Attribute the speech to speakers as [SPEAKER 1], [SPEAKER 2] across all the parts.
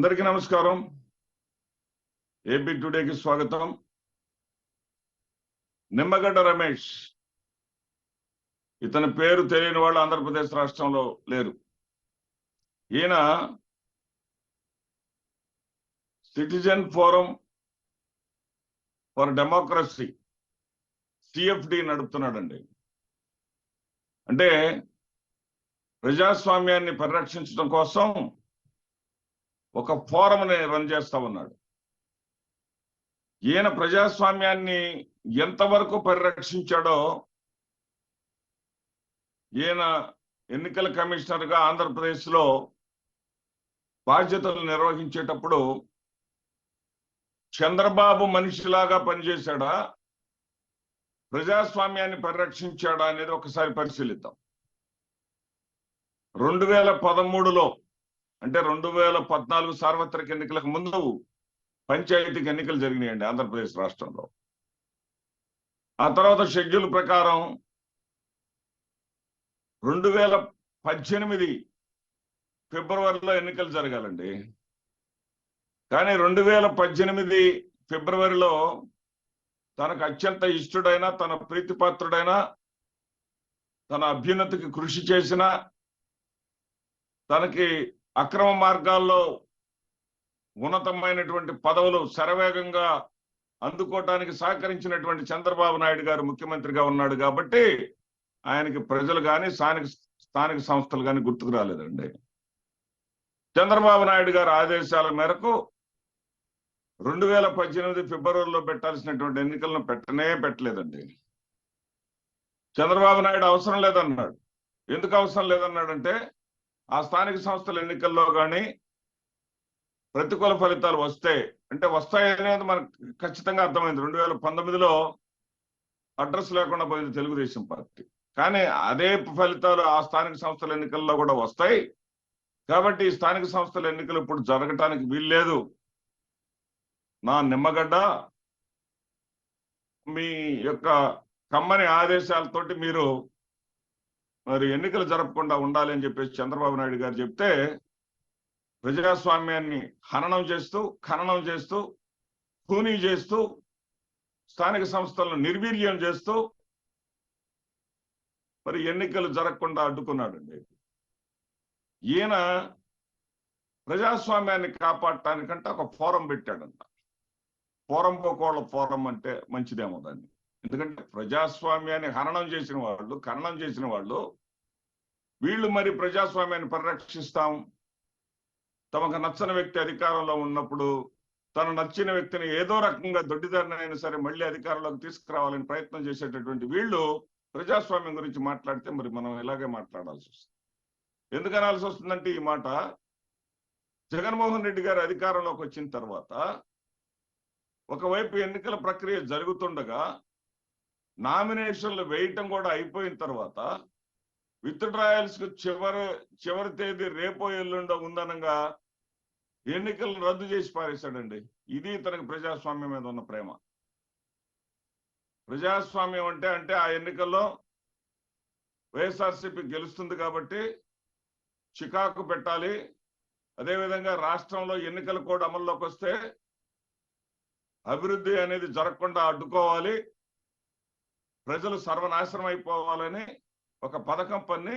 [SPEAKER 1] అందరికీ నమస్కారం. ఏపీ టుడేకి స్వాగతం. నిమ్మగడ్డ రమేష్, ఇతని పేరు తెలియని వాళ్ళు ఆంధ్రప్రదేశ్ రాష్ట్రంలో లేరు. ఈయన citizen forum for democracy CFD నడుపుతున్నాడండి. అంటే ప్రజాస్వామ్యాన్ని పరిరక్షించడం కోసం ఒక ఫోరంని రన్ చేస్తా ఉన్నాడు. ఈయన ప్రజాస్వామ్యాన్ని ఎంతవరకు పరిరక్షించాడో ఈయన ఎన్నికల కమిషనర్గా ఆంధ్రప్రదేశ్లో బాధ్యతలు నిర్వహించేటప్పుడు చంద్రబాబు మనిషిలాగా పనిచేశాడా, ప్రజాస్వామ్యాన్ని పరిరక్షించాడా అనేది ఒకసారి పరిశీలిద్దాం. 2013లో అంటే 2014 సార్వత్రిక ఎన్నికలకు ముందు పంచాయతీకి ఎన్నికలు జరిగినాయండి ఆంధ్రప్రదేశ్ రాష్ట్రంలో. ఆ తర్వాత షెడ్యూల్ ప్రకారం 2018 ఫిబ్రవరిలో ఎన్నికలు జరగాలండి. కానీ 2018 ఫిబ్రవరిలో తనకు అత్యంత ఇష్టడైన, తన ప్రీతిపాత్రుడైన, తన అభ్యున్నతికి కృషి చేసిన, తనకి అక్రమ మార్గాల్లో ఉన్నతమైనటువంటి పదవులు శరవేగంగా అందుకోవటానికి సహకరించినటువంటి చంద్రబాబు నాయుడు గారు ముఖ్యమంత్రిగా ఉన్నాడు కాబట్టి ఆయనకి ప్రజలు కానీ స్థానిక సంస్థలు కానీ గుర్తుకు రాలేదండి. చంద్రబాబు నాయుడు గారి ఆదేశాల మేరకు 2018 ఫిబ్రవరిలో పెట్టాల్సినటువంటి ఎన్నికలను పెట్టలేదండి. చంద్రబాబు నాయుడు అవసరం లేదన్నాడు. ఎందుకు అవసరం లేదన్నాడంటే ఆ స్థానిక సంస్థల ఎన్నికల్లో కానీ ప్రతికూల ఫలితాలు వస్తాయనేది మనకు ఖచ్చితంగా అర్థమైంది. 2019లో అడ్రస్ లేకుండా పోయింది తెలుగుదేశం పార్టీ. కానీ అదే ఫలితాలు ఆ స్థానిక సంస్థల ఎన్నికల్లో కూడా వస్తాయి. కాబట్టి ఈ స్థానిక సంస్థల ఎన్నికలు ఇప్పుడు జరగటానికి వీల్లేదు. నా నిమ్మగడ్డ మీ యొక్క కమ్మని ఆదేశాలతోటి మీరు మరి ఎన్నికలు జరపకుండా ఉండాలి అని చెప్పేసి చంద్రబాబు నాయుడు గారు చెప్తే, ప్రజాస్వామ్యాన్ని ఖననం చేస్తూ ఖూనీ చేస్తూ స్థానిక సంస్థలను నిర్వీర్యం చేస్తూ మరి ఎన్నికలు జరగకుండా అడ్డుకున్నాడండి. ఈయన ప్రజాస్వామ్యాన్ని కాపాడటానికంటే ఒక ఫోరం పెట్టాడంట. ఫోరం అంటే మంచిదేమో దాన్ని. ఎందుకంటే ప్రజాస్వామ్యాన్ని ఖననం చేసిన వాళ్ళు వీళ్ళు మరి ప్రజాస్వామ్యాన్ని పరిరక్షిస్తాం, తమకు నచ్చని వ్యక్తి అధికారంలో ఉన్నప్పుడు తన నచ్చిన వ్యక్తిని ఏదో రకంగా దొడ్డిదారినైనా సరే మళ్ళీ అధికారంలోకి తీసుకురావాలని ప్రయత్నం చేసేటటువంటి వీళ్ళు ప్రజాస్వామ్యం గురించి మాట్లాడితే మరి మనం ఇలాగే మాట్లాడాల్సి వస్తుంది. ఎందుకు అనాల్సి వస్తుందంటే, ఈ మాట జగన్మోహన్ రెడ్డి గారు అధికారంలోకి వచ్చిన తర్వాత ఒకవైపు ఎన్నికల ప్రక్రియ జరుగుతుండగా నామినేషన్లు వేయటం కూడా అయిపోయిన తర్వాత విత్ డ్రాయల్స్ కు చివరి తేదీ రేపో ఎల్లుండో ఉందనగా ఎన్నికలను రద్దు చేసి పారేశాడండి. ఇది ఇతనికి ప్రజాస్వామ్యం మీద ఉన్న ప్రేమ. ప్రజాస్వామ్యం అంటే ఆ ఎన్నికల్లో వైఎస్ఆర్సీపీ గెలుస్తుంది కాబట్టి చికాకు పెట్టాలి, అదేవిధంగా రాష్ట్రంలో ఎన్నికల కోడ్ అమల్లోకి వస్తే అభివృద్ధి అనేది జరగకుండా అడ్డుకోవాలి, ప్రజలు సర్వనాశనం అయిపోవాలని ఒక పథకం పన్ని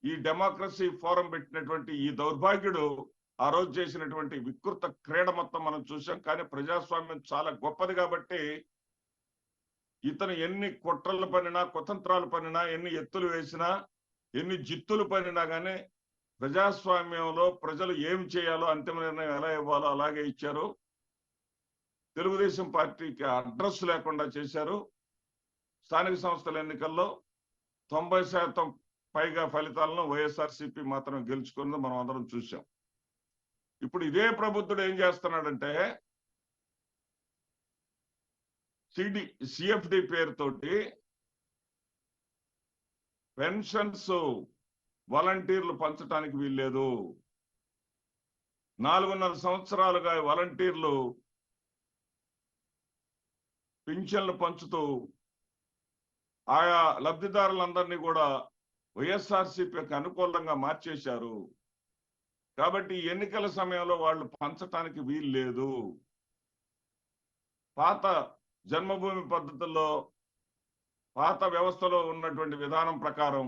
[SPEAKER 1] ఈ డెమోక్రసీ ఫోరం పెట్టినటువంటి ఈ దౌర్భాగ్యుడు ఆ రోజు చేసినటువంటి వికృత క్రీడ మొత్తం మనం చూసాం. కానీ ప్రజాస్వామ్యం చాలా గొప్పది కాబట్టి ఇతను ఎన్ని కుట్రలు పనినా, కుతంత్రాలు పనినా, ఎన్ని ఎత్తులు వేసినా, ఎన్ని జిత్తులు పనినా కానీ ప్రజాస్వామ్యంలో ప్రజలు ఏం చేయాలో, అంతిమ నిర్ణయం ఎలా ఇవ్వాలో అలాగే ఇచ్చారు. తెలుగుదేశం పార్టీకి అడ్రస్ లేకుండా చేశారు. స్థానిక సంస్థల ఎన్నికల్లో 90% పైగా ఫలితాలను వైఎస్ఆర్సీపీ మాత్రం గెలుచుకుంది మనం అందరం చూసాం. ఇప్పుడు ఇదే ప్రబుద్ధుడు ఏం చేస్తున్నాడంటే సిఎఫ్డి పేరుతోటి పెన్షన్స్ వాలంటీర్లు పంచడానికి వీల్లేదు. 4.5 సంవత్సరాలుగా వాలంటీర్లు పింఛన్లు పంచుతూ ఆయా లబ్ధిదారులందరినీ కూడా వైఎస్ఆర్సీపీకి అనుకూలంగా మార్చేశారు. కాబట్టి ఎన్నికల సమయంలో వాళ్ళు పంచటానికి వీలు లేదు. పాత జన్మభూమి పద్ధతుల్లో పాత వ్యవస్థలో ఉన్నటువంటి విధానం ప్రకారం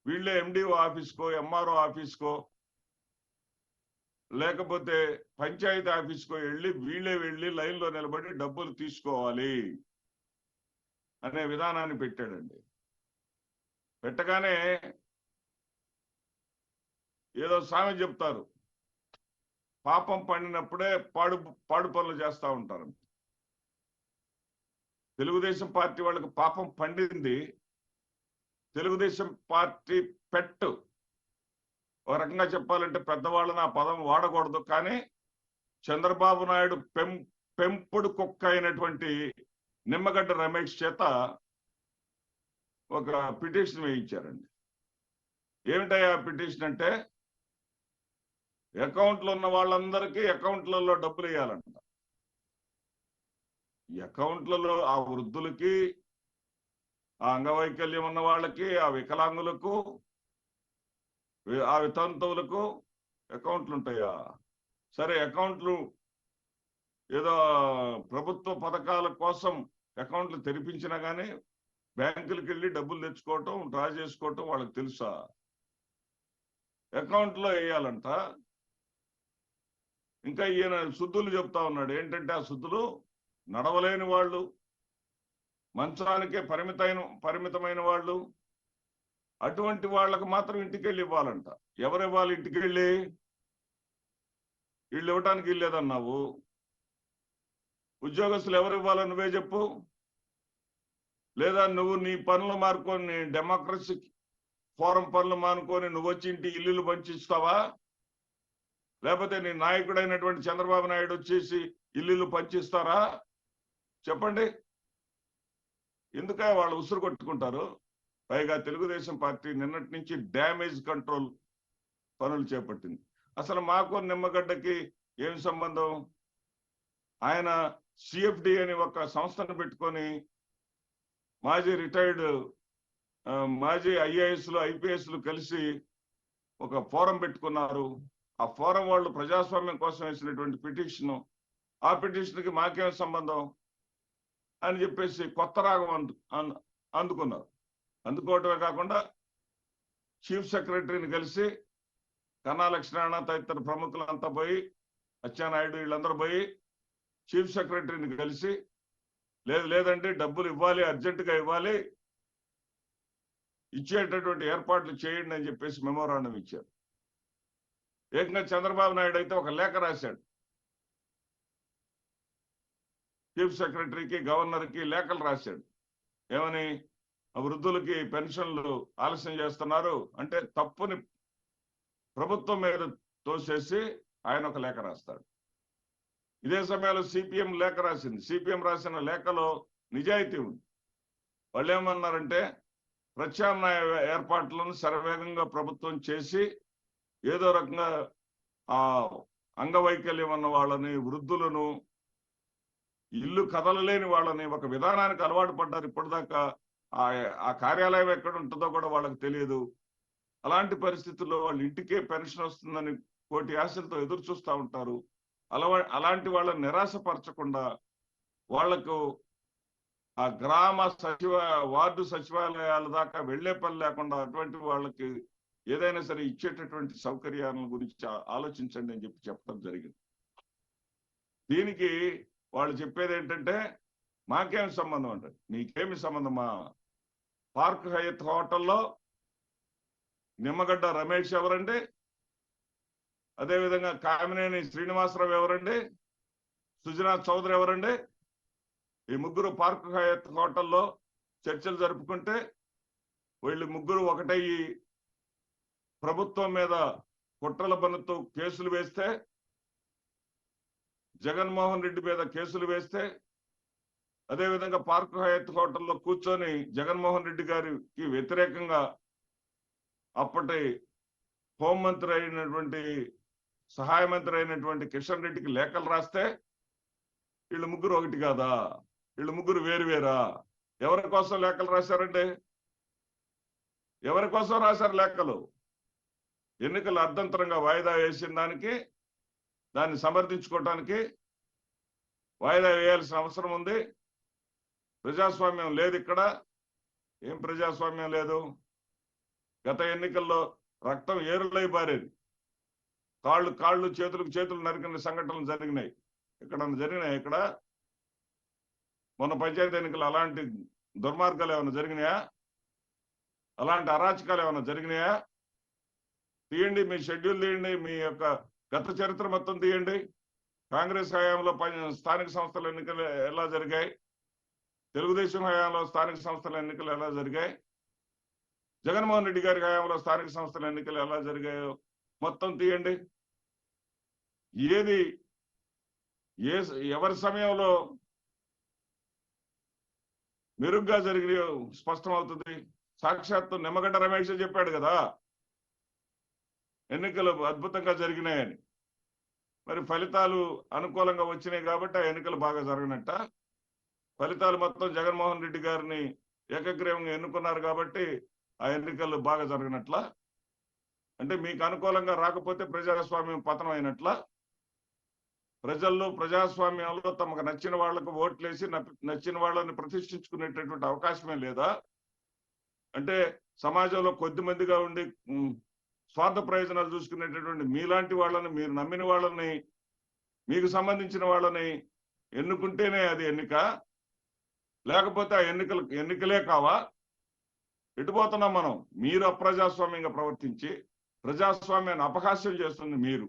[SPEAKER 1] వీళ్ళే ఎండిఓ ఆఫీస్కో ఎంఆర్ఓ ఆఫీస్కో లేకపోతే పంచాయతీ ఆఫీస్కో వీళ్ళే వెళ్ళి లైన్లో నిలబడి డబ్బులు తీసుకోవాలి అనే విధానాన్ని పెట్టాడండి. పెట్టగానే ఏదో సామెత చెప్తారు, పాపం పండినప్పుడే పాడు పనులు చేస్తూ ఉంటారు. తెలుగుదేశం పార్టీ వాళ్ళకి పాపం పండింది. తెలుగుదేశం పార్టీ పెట్టు, ఒక రకంగా చెప్పాలంటే పెద్దవాళ్ళని ఆ పదం వాడకూడదు, కానీ చంద్రబాబు నాయుడు పెంపుడు కుక్క అయినటువంటి నిమ్మగడ్డ రమేష్ చేత ఒక పిటిషన్ వేయించారండి. ఏమిటయ్యా పిటిషన్ అంటే, అకౌంట్లో ఉన్న వాళ్ళందరికీ అకౌంట్లలో డబ్బులు వేయాలంట. అకౌంట్లలో ఆ వృద్ధులకి, ఆ అంగవైకల్యం ఉన్న వాళ్ళకి, ఆ వికలాంగులకు, ఆ వితంతువులకు అకౌంట్లు ఉంటాయా? సరే, అకౌంట్లు ఏదో ప్రభుత్వ పథకాల కోసం అకౌంట్లు తెరిపించినా కానీ బ్యాంకులకు వెళ్ళి డబ్బులు తెచ్చుకోవటం, డ్రా చేసుకోవటం వాళ్ళకి తెలుసా? అకౌంట్లో వేయాలంట. ఇంకా ఈయన శుద్ధులు చెప్తా ఉన్నాడు. ఏంటంటే ఆ శుద్ధులు నడవలేని వాళ్ళు, మంచానికే పరిమితమైన వాళ్ళు, అటువంటి వాళ్ళకు మాత్రం ఇంటికి వెళ్ళి ఇవ్వాలంట. ఎవరు ఇవ్వాలి ఇంటికి వెళ్ళి? వీళ్ళు ఇవ్వటానికి వెళ్ళేదన్నావు. ఉద్యోగస్తులు ఎవరు ఇవ్వాలో నువ్వే చెప్పు. లేదా నువ్వు నీ పనులు మానుకొని, డెమోక్రసీ ఫోరం పనులు మానుకొని నువ్వు వచ్చి ఇంటి ఇల్లులు పంచిస్తావా? లేకపోతే నీ నాయకుడైనటువంటి చంద్రబాబు నాయుడు వచ్చేసి ఇల్లులు పంచిస్తారా? చెప్పండి. ఎందుక వాళ్ళు ఉసురు కొట్టుకుంటారు? పైగా తెలుగుదేశం పార్టీ నిన్నటి నుంచి డ్యామేజ్ కంట్రోల్ పనులు చేపట్టింది. అసలు మాకు నిమ్మగడ్డకి ఏం సంబంధం? ఆయన సిఎఫ్డి అని ఒక సంస్థను పెట్టుకొని మాజీ రిటైర్డ్ మాజీ ఐఏఎస్లు ఐపీఎస్లు కలిసి ఒక ఫోరం పెట్టుకున్నారు. ఆ ఫోరం వాళ్ళు ప్రజాస్వామ్యం కోసం వేసినటువంటి పిటిషన్, ఆ పిటిషన్కి మాకేం సంబంధం అని చెప్పేసి కొత్త రాగం అందుకున్నారు. అందుకోవటమే కాకుండా చీఫ్ సెక్రటరీని కలిసి కన్నా లక్ష్మీనారాయణ తదితర ప్రముఖులంతా పోయి, అచ్చెన్నాయుడు వీళ్ళందరూ పోయి చీఫ్ సెక్రటరీని కలిసి లేదంటే డబ్బులు ఇవ్వాలి, అర్జెంటుగా ఇవ్వాలి, ఇచ్చేటటువంటి ఏర్పాట్లు చేయండి అని చెప్పేసి మెమోరాండం ఇచ్చారు. ఏకంగా చంద్రబాబు నాయుడు అయితే ఒక లేఖ రాశాడు. చీఫ్ సెక్రటరీకి, గవర్నర్కి లేఖలు రాశాడు. ఏమని? వృద్ధులకి పెన్షన్లు ఆలస్యం చేస్తున్నారు అంటే తప్పుని ప్రభుత్వం మీద తోసేసి ఆయన ఒక లేఖ రాస్తాడు. ఇదే సమయంలో సిపిఎం లేఖ రాసింది. సిపిఎం రాసిన లేఖలో నిజాయితీ ఉంది. వాళ్ళు ఏమన్నారంటే, ప్రత్యామ్నాయ ఏర్పాట్లను శరవేగంగా ప్రభుత్వం చేసి ఏదో రకంగా ఆ అంగవైకల్యం ఉన్న వాళ్ళని, వృద్ధులను, ఇల్లు కదలలేని వాళ్ళని ఒక విధానానికి అలవాటు పడ్డారు. ఇప్పటిదాకా ఆ కార్యాలయం ఎక్కడ ఉంటుందో కూడా వాళ్ళకి తెలియదు. అలాంటి పరిస్థితుల్లో వాళ్ళు ఇంటికే పెన్షన్ వస్తుందని కోటి ఆశలతో ఎదురు చూస్తూ ఉంటారు. అలాంటి వాళ్ళని నిరాశపరచకుండా వాళ్లకు ఆ గ్రామ వార్డు సచివాలయాల దాకా వెళ్లే పని లేకుండా అటువంటి వాళ్ళకి ఏదైనా సరే ఇచ్చేటటువంటి సౌకర్యాల గురించి ఆలోచించండి అని చెప్పడం జరిగింది. దీనికి వాళ్ళు చెప్పేది ఏంటంటే, మాకేమి సంబంధం అంటే, నీకేమి సంబంధమా? పార్క్ హయత్ హోటల్లో నిమ్మగడ్డ రమేష్ ఎవరండి? అదేవిధంగా కామినేని శ్రీనివాసరావు ఎవరండి? సుజనాథ్ చౌదరి ఎవరండి? ఈ ముగ్గురు పార్క్ హయత్ హోటల్లో చర్చలు జరుపుకుంటే వీళ్ళు ముగ్గురు ఒకటయ్యి ప్రభుత్వం మీద కుట్రల పన్నుతో కేసులు వేస్తే, జగన్మోహన్ రెడ్డి మీద కేసులు వేస్తే, అదేవిధంగా పార్క్ హయత్ హోటల్లో కూర్చొని జగన్మోహన్ రెడ్డి గారికి వ్యతిరేకంగా అప్పటి హోంమంత్రి అయినటువంటి, సహాయ మంత్రి అయినటువంటి కిషన్ రెడ్డికి లేఖలు రాస్తే వీళ్ళు ముగ్గురు ఒకటి కాదా? వీళ్ళు ముగ్గురు వేరువేరా? ఎవరి కోసం లేఖలు రాశారంటే? ఎవరి కోసం రాశారు లేఖలు? ఎన్నికలు అర్ధంతరంగా వాయిదా వేసిన దానికి, దాన్ని సమర్థించుకోవటానికి వాయిదా వేయాల్సిన అవసరం ఉంది. ప్రజాస్వామ్యం లేదు ఇక్కడ. ఏం ప్రజాస్వామ్యం లేదు? గత ఎన్నికల్లో రక్తం ఏరులై పారేది. కాళ్ళు చేతులకు చేతులు నరికిన సంఘటనలు జరిగినాయి. ఎక్కడన్నా జరిగినాయి? ఇక్కడ మొన్న పంచాయతీ ఎన్నికలు అలాంటి దుర్మార్గాలు ఏమైనా జరిగినాయా? అలాంటి అరాచకాలు ఏమైనా జరిగినాయా? తీయండి, మీ షెడ్యూల్ తీయండి, మీ యొక్క గత చరిత్ర మొత్తం తీయండి. కాంగ్రెస్ హయాంలో స్థానిక సంస్థల ఎన్నికలు ఎలా జరిగాయి? తెలుగుదేశం హయాంలో స్థానిక సంస్థల ఎన్నికలు ఎలా జరిగాయి? జగన్మోహన్ రెడ్డి గారి హయాంలో స్థానిక సంస్థల ఎన్నికలు ఎలా జరిగాయో మొత్తం తీయండి. ఏది ఎవరి సమయంలో మెరుగ్గా జరిగినాయో స్పష్టమవుతుంది. సాక్షాత్తు నిమ్మగడ్డ రమేష్ చెప్పాడు కదా, ఎన్నికలు అద్భుతంగా జరిగినాయని. మరి ఫలితాలు అనుకూలంగా వచ్చినాయి కాబట్టి ఆ ఎన్నికలు బాగా జరగనట్ట? ఫలితాలు మొత్తం జగన్మోహన్ రెడ్డి గారిని ఏకగ్రీవంగా ఎన్నుకున్నారు కాబట్టి ఆ ఎన్నికలు బాగా జరగనట్లా? అంటే మీకు అనుకూలంగా రాకపోతే ప్రజాస్వామ్యం పతనం అయినట్లా? ప్రజల్లో ప్రజాస్వామ్యంలో తమకు నచ్చిన వాళ్లకు ఓట్లేసి నచ్చిన వాళ్ళని ప్రతిష్ఠించుకునేటటువంటి అవకాశమే లేదా? అంటే సమాజంలో కొద్ది మందిగా ఉండి స్వార్థ ప్రయోజనాలు చూసుకునేటటువంటి మీలాంటి వాళ్ళని, మీరు నమ్మిన వాళ్ళని, మీకు సంబంధించిన వాళ్ళని ఎన్నుకుంటేనే అది ఎన్నిక? లేకపోతే ఆ ఎన్నికలే కావా? ఎటుపోతున్నాం మనం? మీరు అప్రజాస్వామ్యంగా ప్రవర్తించి ప్రజాస్వామ్యాన్ని అపహాస్యం చేస్తుంది మీరు.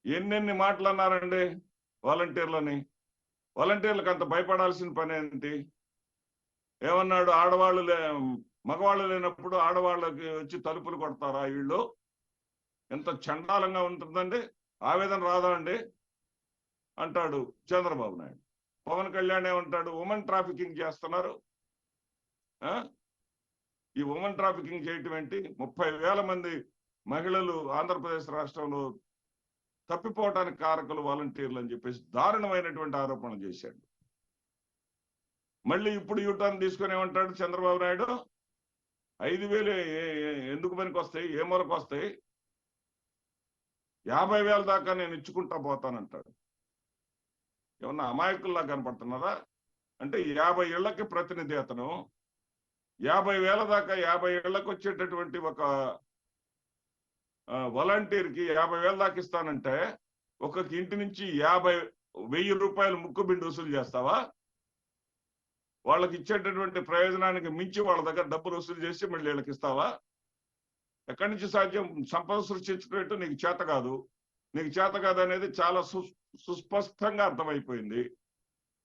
[SPEAKER 1] ఎన్నెన్ని మాటలు అన్నారండి వాలంటీర్లని. వాలంటీర్లకు అంత భయపడాల్సిన పని ఏంటి? ఏమన్నాడు? మగవాళ్ళు లేనప్పుడు ఆడవాళ్ళకి వచ్చి తలుపులు కొడతారా వీళ్ళు? ఎంత చండాలంగా ఉంటుందండి. ఆవేదన రాదా అండి అంటాడు చంద్రబాబు నాయుడు. పవన్ కళ్యాణ్ ఏమంటాడు? ఉమెన్ ట్రాఫికింగ్ చేస్తున్నారు. ఈ ఉమెన్ ట్రాఫికింగ్ చేయటం ఏంటి? 30,000 మంది మహిళలు ఆంధ్రప్రదేశ్ రాష్ట్రంలో తప్పిపోవటానికి కారకులు వాలంటీర్లు అని చెప్పేసి దారుణమైనటువంటి ఆరోపణలు చేశాడు. మళ్ళీ ఇప్పుడు యూటర్న్ తీసుకొని ఏమంటాడు చంద్రబాబు నాయుడు? 5,000 ఎందుకు పనికి వస్తాయి? ఏ మూలకు వస్తాయి? 50,000 దాకా నేను ఇచ్చుకుంటా పోతానంటాడు. ఏమన్నా అమాయకుల్లా కనపడుతున్నారా? అంటే 50 ఇళ్లకి ప్రతినిధి అతను. 50,000 దాకా 50 ఇళ్లకు వచ్చేటటువంటి ఒక వాలంటీర్కి 50,000 దాకా ఇస్తానంటే ఒక్కొక్క ఇంటి నుంచి 1,000 రూపాయలు ముక్కు బిండు వసూలు చేస్తావా? వాళ్ళకి ఇచ్చేటటువంటి ప్రయోజనానికి మించి వాళ్ళ దగ్గర డబ్బులు వసూలు చేసి మళ్ళీ వీళ్ళకి ఇస్తావా? ఎక్కడి నుంచి సాధ్యం? సంపద సృష్టించుకునేట్టు నీకు చేత కాదు. నీకు చేత కాదు అనేది చాలా సుస్పష్టంగా అర్థమైపోయింది.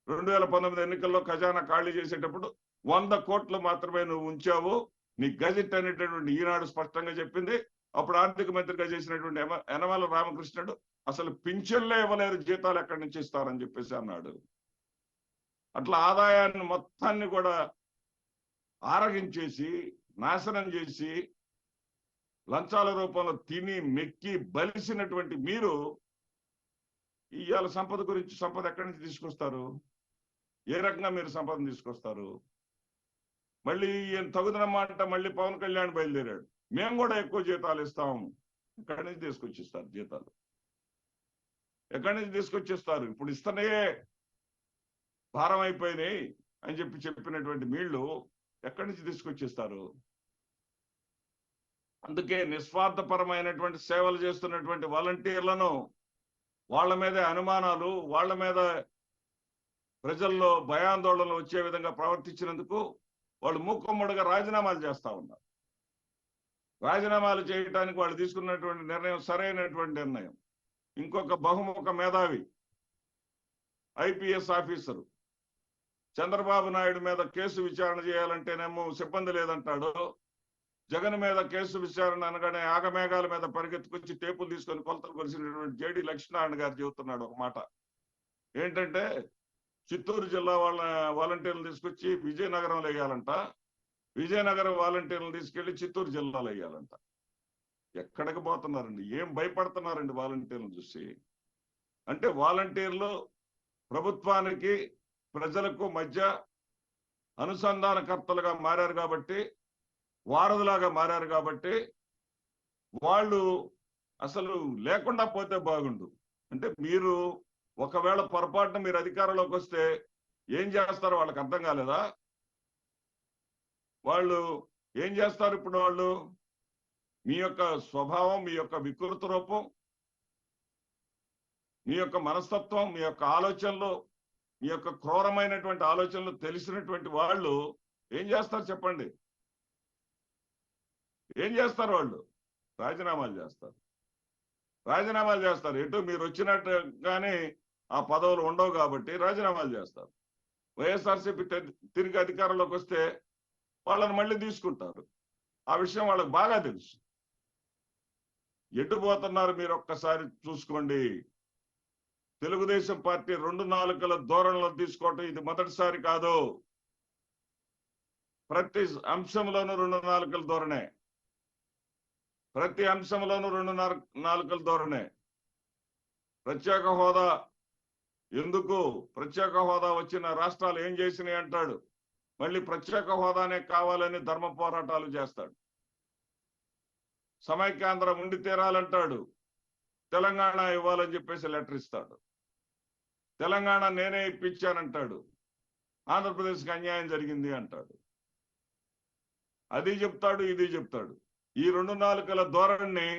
[SPEAKER 1] 2019 ఎన్నికల్లో ఖజానా ఖాళీ చేసేటప్పుడు 100 కోట్లు మాత్రమే నువ్వు ఉంచావు. నీ గజెట్ అనేటటువంటి ఈనాడు స్పష్టంగా చెప్పింది. అప్పుడు ఆర్థిక మంత్రిగా చేసినటువంటి యనమల రామకృష్ణుడు అసలు పింఛన్లే ఇవ్వలేరు, జీతాలు ఎక్కడి నుంచి ఇస్తారని చెప్పేసి అన్నాడు. అట్లా ఆదాయాన్ని మొత్తాన్ని కూడా ఆరగించేసి నాశనం చేసి లంచాల రూపంలో తిని మెక్కి బలిసినటువంటి మీరు ఇవాళ సంపద ఎక్కడి నుంచి తీసుకొస్తారు? ఏ రకంగా మీరు సంపదను తీసుకొస్తారు? మళ్ళీ ఈయన తగుదనమాట మళ్ళీ పవన్ కళ్యాణ్ బయలుదేరాడు. మేము కూడా ఎక్కువ జీతాలు ఇస్తాము. ఎక్కడి నుంచి తీసుకొచ్చిస్తారు జీతాలు? ఎక్కడి నుంచి తీసుకొచ్చేస్తారు? ఇప్పుడు ఇస్తనే భారం అయిపోయినాయి అని చెప్పినటువంటి వీళ్ళు ఎక్కడి నుంచి తీసుకొచ్చేస్తారు? అందుకే నిస్వార్థపరమైనటువంటి సేవలు చేస్తున్నటువంటి వాలంటీర్లను వాళ్ళ మీదే అనుమానాలు, వాళ్ళ మీద ప్రజల్లో భయాందోళనలు వచ్చే విధంగా ప్రవర్తించినందుకు వాళ్ళు మూకుమ్మడిగా రాజీనామాలు చేస్తా ఉన్నారు. రాజీనామాలు చేయడానికి వాళ్ళు తీసుకున్నటువంటి నిర్ణయం సరైనటువంటి నిర్ణయం. ఇంకొక బహుముఖ మేధావి ఐపీఎస్ ఆఫీసరు చంద్రబాబు నాయుడు మీద కేసు విచారణ చేయాలంటేనేమో సిబ్బంది లేదంటాడు. జగన్ మీద కేసు విచారణ అనగానే ఆగమేఘాల మీద పరిగెత్తుకొచ్చి టేపులు తీసుకొని కొలతలు కొలిసినటువంటి జేడి లక్ష్మీనారాయణ గారు చెబుతున్నాడు ఒక మాట. ఏంటంటే చిత్తూరు జిల్లా వాళ్ళ వాలంటీర్లు తీసుకొచ్చి విజయనగరంలో వేయాలంట, విజయనగరం వాలంటీర్లు తీసుకెళ్లి చిత్తూరు జిల్లాలో వేయాలంట. ఎక్కడికి పోతున్నారండి? ఏం భయపడుతున్నారండి వాలంటీర్లు చూసి? అంటే వాలంటీర్లు ప్రభుత్వానికి ప్రజలకు మధ్య అనుసంధానకర్తలుగా మారారు కాబట్టి, వారధులాగా మారారు కాబట్టి వాళ్ళు అసలు లేకుండా పోతే బాగుండు. అంటే మీరు ఒకవేళ పొరపాటున మీరు అధికారంలోకి వస్తే ఏం చేస్తారో వాళ్ళకి అర్థం కాలేదా? వాళ్ళు ఏం చేస్తారు ఇప్పుడు? వాళ్ళు మీ యొక్క స్వభావం, మీ యొక్క వికృత రూపం, మీ యొక్క మనస్తత్వం, మీ యొక్క ఆలోచనలు, మీ యొక్క క్రూరమైనటువంటి ఆలోచనలు తెలిసినటువంటి వాళ్ళు ఏం చేస్తారు చెప్పండి? ఏం చేస్తారు? వాళ్ళు రాజీనామాలు చేస్తారు. రాజీనామాలు చేస్తారు. ఎటు మీరు వచ్చినట్టుగానే ఆ పదవులు ఉండవు కాబట్టి రాజీనామాలు చేస్తారు. వైఎస్ఆర్సీపీ తిరిగి అధికారంలోకి వస్తే వాళ్ళని మళ్ళీ తీసుకుంటారు. ఆ విషయం వాళ్ళకి బాగా తెలుసు. ఎటు పోతున్నారు మీరు ఒక్కసారి చూసుకోండి. తెలుగుదేశం పార్టీ 2 నాలుకల ధోరణిలో తీసుకోవటం ఇది మొదటిసారి కాదు. ప్రతి అంశంలోనూ 2 నాలుకల ధోరణే. ప్రతి అంశంలోనూ 2 నాలుకల ధోరణే. ప్రత్యేక హోదా ఎందుకు? ప్రత్యేక హోదా వచ్చిన రాష్ట్రాలు ఏం చేసినాయి అంటాడు. మళ్ళీ ప్రత్యేక హోదానే కావాలని ధర్మ పోరాటాలు చేస్తాడు. సమైక్యాంధ్ర ఉండి తీరాలంటాడు. తెలంగాణ ఇవ్వాలని చెప్పేసి లెటర్ ఇస్తాడు. తెలంగాణ నేనే ఇప్పించానంటాడు. ఆంధ్రప్రదేశ్కి అన్యాయం జరిగింది అంటాడు. అది చెప్తాడు, ఇది చెప్తాడు. ఈ 2 నాలుకల ధోరణిని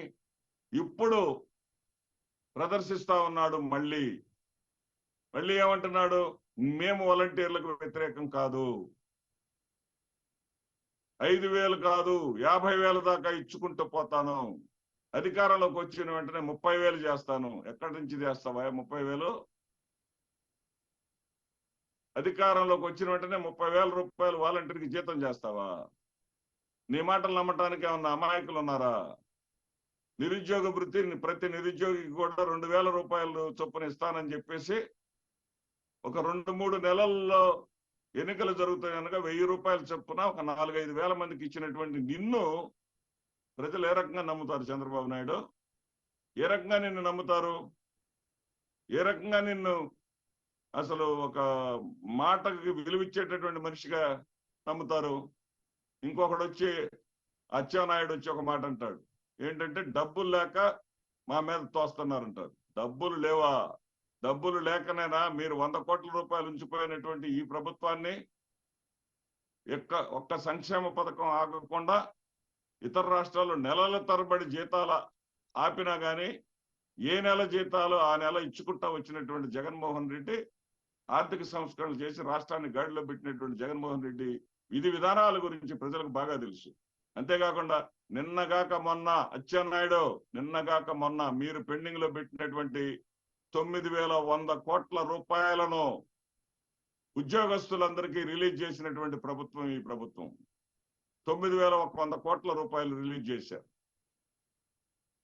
[SPEAKER 1] ఇప్పుడు ప్రదర్శిస్తా ఉన్నాడు. మళ్ళీ ఏమంటున్నాడు? మేము వాలంటీర్లకు వ్యతిరేకం కాదు. 5,000 కాదు 50,000 దాకా ఇచ్చుకుంటూ పోతాను. అధికారంలోకి వచ్చిన వెంటనే 30,000 చేస్తాను. ఎక్కడి నుంచి చేస్తావా 30,000? అధికారంలోకి వచ్చిన వెంటనే 30,000 రూపాయలు వాలంటీర్కి జీతం చేస్తావా? నీ మాటలు నమ్మటానికి ఏమన్నా అమాయకులు ఉన్నారా? నిరుద్యోగ వృత్తి ప్రతి నిరుద్యోగికి కూడా 2,000 రూపాయలు చొప్పున ఇస్తానని చెప్పేసి ఒక 2-3 నెలల్లో ఎన్నికలు జరుగుతాయి కనుక 1,000 రూపాయలు చొప్పున ఒక 4-5 వేల మందికి ఇచ్చినటువంటి నిన్ను ప్రజలు ఏ రకంగా నమ్ముతారు? చంద్రబాబు నాయుడు ఏ రకంగా నిన్ను నమ్ముతారు? ఏ రకంగా నిన్ను అసలు ఒక మాటకి విలువిచ్చేటటువంటి మనిషిగా నమ్ముతారు? ఇంకొకడు వచ్చి అచ్చెన్నాయుడు వచ్చి ఒక మాట అంటాడు. ఏంటంటే డబ్బులు లేక మా మీద తోస్తున్నారంటారు. డబ్బులు లేవా? డబ్బులు లేకనైనా మీరు 100 కోట్ల రూపాయలు ఉంచిపోయినటువంటి ఈ ప్రభుత్వాన్ని ఒక్క సంక్షేమ పథకం ఆగకుండా ఇతర రాష్ట్రాల్లో నెలల తరబడి జీతాలు ఆపినా గానీ ఏ నెల జీతాలు ఆ నెల ఇచ్చుకుంటా వచ్చినటువంటి జగన్మోహన్ రెడ్డి, ఆర్థిక సంస్కరణలు చేసి రాష్ట్రాన్ని గాడిలో పెట్టినటువంటి జగన్మోహన్ రెడ్డి విధి విధానాల గురించి ప్రజలకు బాగా తెలుసు. అంతేకాకుండా నిన్నగాక మొన్న అచ్చెన్నాయుడు మీరు పెండింగ్ లో పెట్టినటువంటి 9,100 కోట్ల రూపాయలను ఉద్యోగస్తులందరికీ రిలీజ్ చేసినటువంటి ప్రభుత్వం ఈ ప్రభుత్వం. 9,100 కోట్ల రూపాయలు రిలీజ్ చేశారు.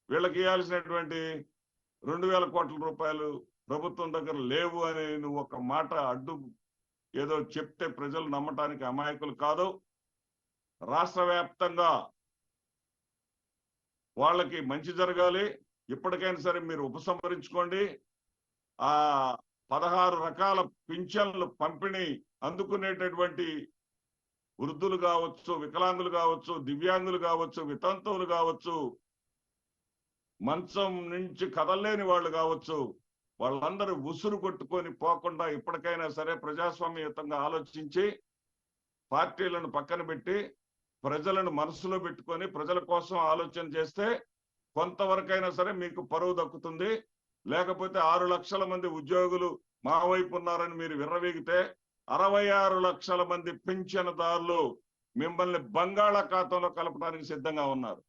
[SPEAKER 1] వీళ్ళకి ఇవ్వాల్సినటువంటి 2,000 కోట్ల రూపాయలు ప్రభుత్వం దగ్గర లేవు అని నువ్వు ఒక మాట అడ్డు ఏదో చెప్తే ప్రజలు నమ్మటానికి అమాయకులు కాదు. రాష్ట్ర వ్యాప్తంగా వాళ్ళకి మంచి జరగాలి. ఇప్పటికైనా సరే మీరు ఉపసంహరించుకోండి. ఆ 16 రకాల పింఛన్లు పంపిణీ అందుకునేటటువంటి వృద్ధులు కావచ్చు, వికలాంగులు కావచ్చు, దివ్యాంగులు కావచ్చు, వితంతువులు కావచ్చు, మంచం నుంచి కదలలేని వాళ్ళు కావచ్చు, వాళ్ళందరూ ఉసురు కొట్టుకొని పోకుండా ఇప్పటికైనా సరే ప్రజాస్వామ్యయుతంగా ఆలోచించి పార్టీలను పక్కన పెట్టి ప్రజలను మనసులో పెట్టుకొని ప్రజల కోసం ఆలోచన చేస్తే కొంతవరకైనా సరే మీకు పరువు దక్కుతుంది. లేకపోతే 6 లక్షల మంది ఉద్యోగులు మా వైపు ఉన్నారని మీరు విర్రవీగితే 66 లక్షల మంది పింఛనుదారులు మిమ్మల్ని బంగాళాఖాతంలో కలపడానికి సిద్ధంగా ఉన్నారు.